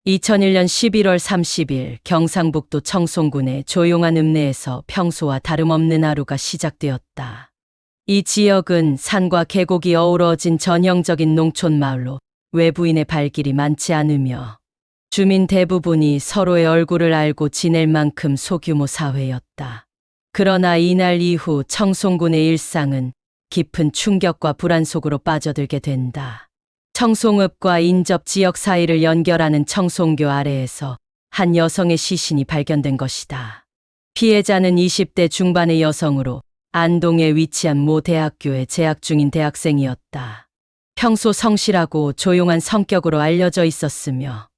2001년 11월 30일 경상북도 청송군의 조용한 읍내에서 평소와 다름없는 하루가 시작되었다. 이 지역은 산과 계곡이 어우러진 전형적인 농촌 마을로 외부인의 발길이 많지 않으며 주민 대부분이 서로의 얼굴을 알고 지낼 만큼 소규모 사회였다. 그러나 이날 이후 청송군의 일상은 깊은 충격과 불안 속으로 빠져들게 된다. 청송읍과 인접 지역 사이를 연결하는 청송교 아래에서 한 여성의 시신이 발견된 것이다. 피해자는 20대 중반의 여성으로 안동에 위치한 모 대학교에 재학 중인 대학생이었다. 평소 성실하고 조용한 성격으로 알려져 있었으며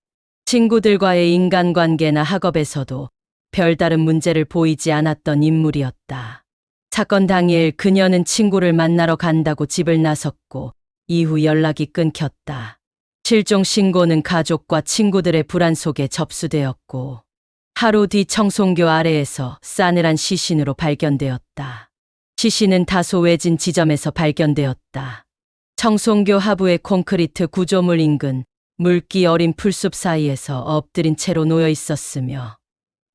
친구들과의 인간관계나 학업에서도 별다른 문제를 보이지 않았던 인물이었다. 사건 당일 그녀는 친구를 만나러 간다고 집을 나섰고 이후 연락이 끊겼다. 실종 신고는 가족과 친구들의 불안 속에 접수되었고 하루 뒤 청송교 아래에서 싸늘한 시신으로 발견되었다. 시신은 다소 외진 지점에서 발견되었다. 청송교 하부의 콘크리트 구조물 인근 물기 어린 풀숲 사이에서 엎드린 채로 놓여 있었으며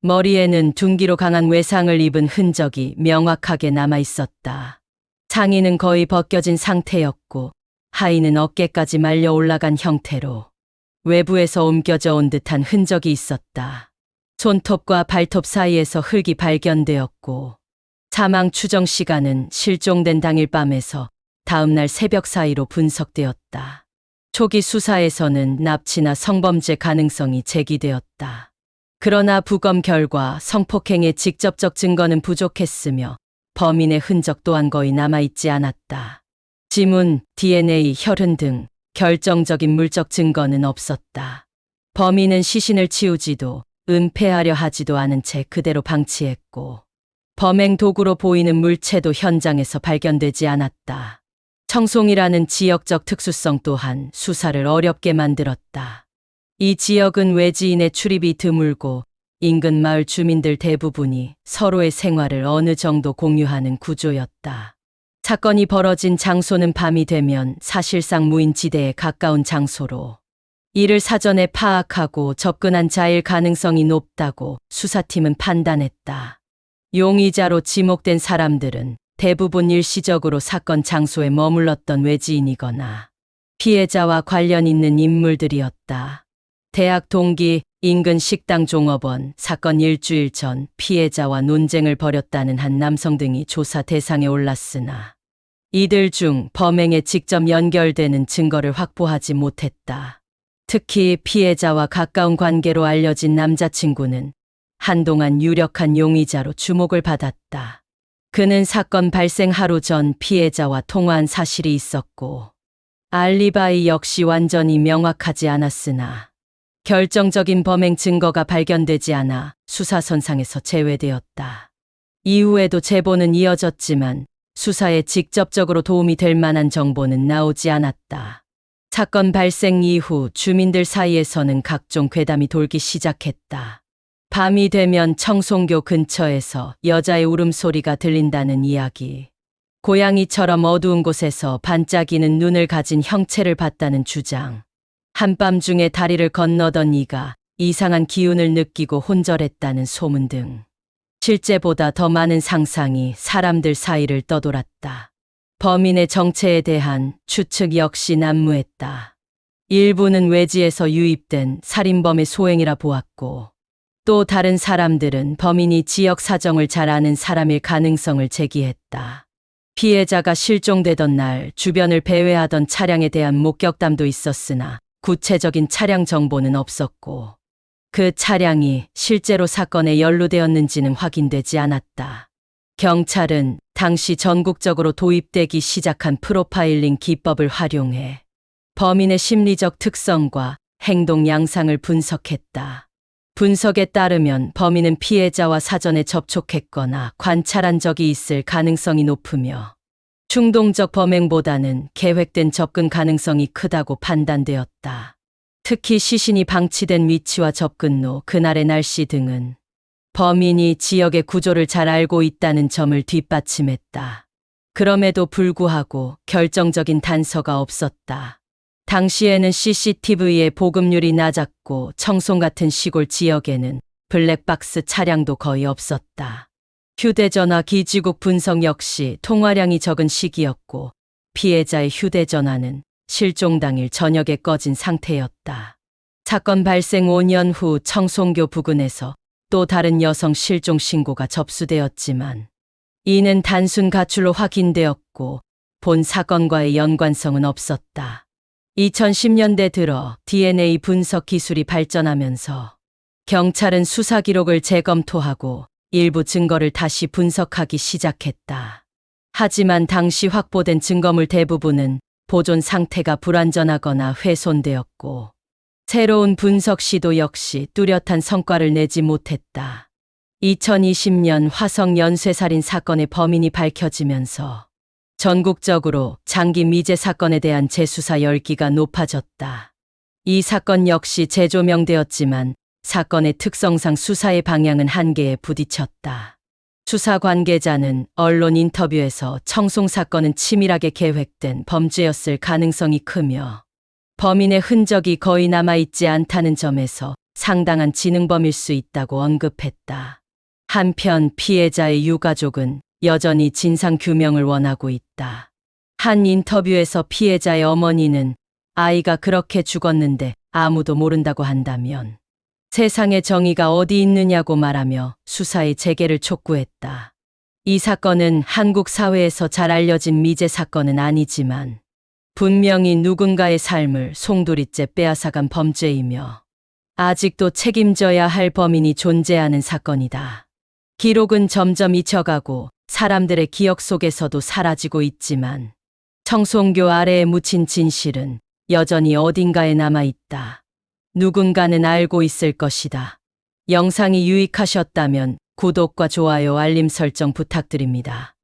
머리에는 둔기로 강한 외상을 입은 흔적이 명확하게 남아 있었다. 상의는 거의 벗겨진 상태였고 하의는 어깨까지 말려 올라간 형태로 외부에서 옮겨져 온 듯한 흔적이 있었다. 손톱과 발톱 사이에서 흙이 발견되었고 사망 추정 시간은 실종된 당일 밤에서 다음날 새벽 사이로 분석되었다. 초기 수사에서는 납치나 성범죄 가능성이 제기되었다. 그러나 부검 결과 성폭행의 직접적 증거는 부족했으며 범인의 흔적 또한 거의 남아있지 않았다. 지문, DNA, 혈흔 등 결정적인 물적 증거는 없었다. 범인은 시신을 치우지도 은폐하려 하지도 않은 채 그대로 방치했고 범행 도구로 보이는 물체도 현장에서 발견되지 않았다. 청송이라는 지역적 특수성 또한 수사를 어렵게 만들었다. 이 지역은 외지인의 출입이 드물고 인근 마을 주민들 대부분이 서로의 생활을 어느 정도 공유하는 구조였다. 사건이 벌어진 장소는 밤이 되면 사실상 무인지대에 가까운 장소로 이를 사전에 파악하고 접근한 자일 가능성이 높다고 수사팀은 판단했다. 용의자로 지목된 사람들은 대부분 일시적으로 사건 장소에 머물렀던 외지인이거나 피해자와 관련 있는 인물들이었다. 대학 동기, 인근 식당 종업원, 사건 일주일 전 피해자와 논쟁을 벌였다는 한 남성 등이 조사 대상에 올랐으나 이들 중 범행에 직접 연결되는 증거를 확보하지 못했다. 특히 피해자와 가까운 관계로 알려진 남자친구는 한동안 유력한 용의자로 주목을 받았다. 그는 사건 발생 하루 전 피해자와 통화한 사실이 있었고 알리바이 역시 완전히 명확하지 않았으나 결정적인 범행 증거가 발견되지 않아 수사선상에서 제외되었다. 이후에도 제보는 이어졌지만 수사에 직접적으로 도움이 될 만한 정보는 나오지 않았다. 사건 발생 이후 주민들 사이에서는 각종 괴담이 돌기 시작했다. 밤이 되면 청송교 근처에서 여자의 울음소리가 들린다는 이야기, 고양이처럼 어두운 곳에서 반짝이는 눈을 가진 형체를 봤다는 주장, 한밤중에 다리를 건너던 이가 이상한 기운을 느끼고 혼절했다는 소문 등 실제보다 더 많은 상상이 사람들 사이를 떠돌았다. 범인의 정체에 대한 추측 역시 난무했다. 일부는 외지에서 유입된 살인범의 소행이라 보았고 또 다른 사람들은 범인이 지역 사정을 잘 아는 사람일 가능성을 제기했다. 피해자가 실종되던 날 주변을 배회하던 차량에 대한 목격담도 있었으나 구체적인 차량 정보는 없었고 그 차량이 실제로 사건에 연루되었는지는 확인되지 않았다. 경찰은 당시 전국적으로 도입되기 시작한 프로파일링 기법을 활용해 범인의 심리적 특성과 행동 양상을 분석했다. 분석에 따르면 범인은 피해자와 사전에 접촉했거나 관찰한 적이 있을 가능성이 높으며 충동적 범행보다는 계획된 접근 가능성이 크다고 판단되었다. 특히 시신이 방치된 위치와 접근로, 그날의 날씨 등은 범인이 지역의 구조를 잘 알고 있다는 점을 뒷받침했다. 그럼에도 불구하고 결정적인 단서가 없었다. 당시에는 CCTV의 보급률이 낮았고 청송 같은 시골 지역에는 블랙박스 차량도 거의 없었다. 휴대전화 기지국 분석 역시 통화량이 적은 시기였고 피해자의 휴대전화는 실종 당일 저녁에 꺼진 상태였다. 사건 발생 5년 후 청송교 부근에서 또 다른 여성 실종 신고가 접수되었지만 이는 단순 가출로 확인되었고 본 사건과의 연관성은 없었다. 2010년대 들어 DNA 분석 기술이 발전하면서 경찰은 수사 기록을 재검토하고 일부 증거를 다시 분석하기 시작했다. 하지만 당시 확보된 증거물 대부분은 보존 상태가 불완전하거나 훼손되었고 새로운 분석 시도 역시 뚜렷한 성과를 내지 못했다. 2020년 화성 연쇄살인 사건의 범인이 밝혀지면서 전국적으로 장기 미제 사건에 대한 재수사 열기가 높아졌다. 이 사건 역시 재조명되었지만 사건의 특성상 수사의 방향은 한계에 부딪혔다. 수사 관계자는 언론 인터뷰에서 청송 사건은 치밀하게 계획된 범죄였을 가능성이 크며 범인의 흔적이 거의 남아있지 않다는 점에서 상당한 지능범일 수 있다고 언급했다. 한편 피해자의 유가족은 여전히 진상규명을 원하고 있다. 한 인터뷰에서 피해자의 어머니는 아이가 그렇게 죽었는데 아무도 모른다고 한다면 세상에 정의가 어디 있느냐고 말하며 수사의 재개를 촉구했다. 이 사건은 한국 사회에서 잘 알려진 미제 사건은 아니지만 분명히 누군가의 삶을 송두리째 빼앗아간 범죄이며 아직도 책임져야 할 범인이 존재하는 사건이다. 기록은 점점 잊혀가고 사람들의 기억 속에서도 사라지고 있지만 청송교 아래에 묻힌 진실은 여전히 어딘가에 남아있다. 누군가는 알고 있을 것이다. 영상이 유익하셨다면 구독과 좋아요, 알림 설정 부탁드립니다.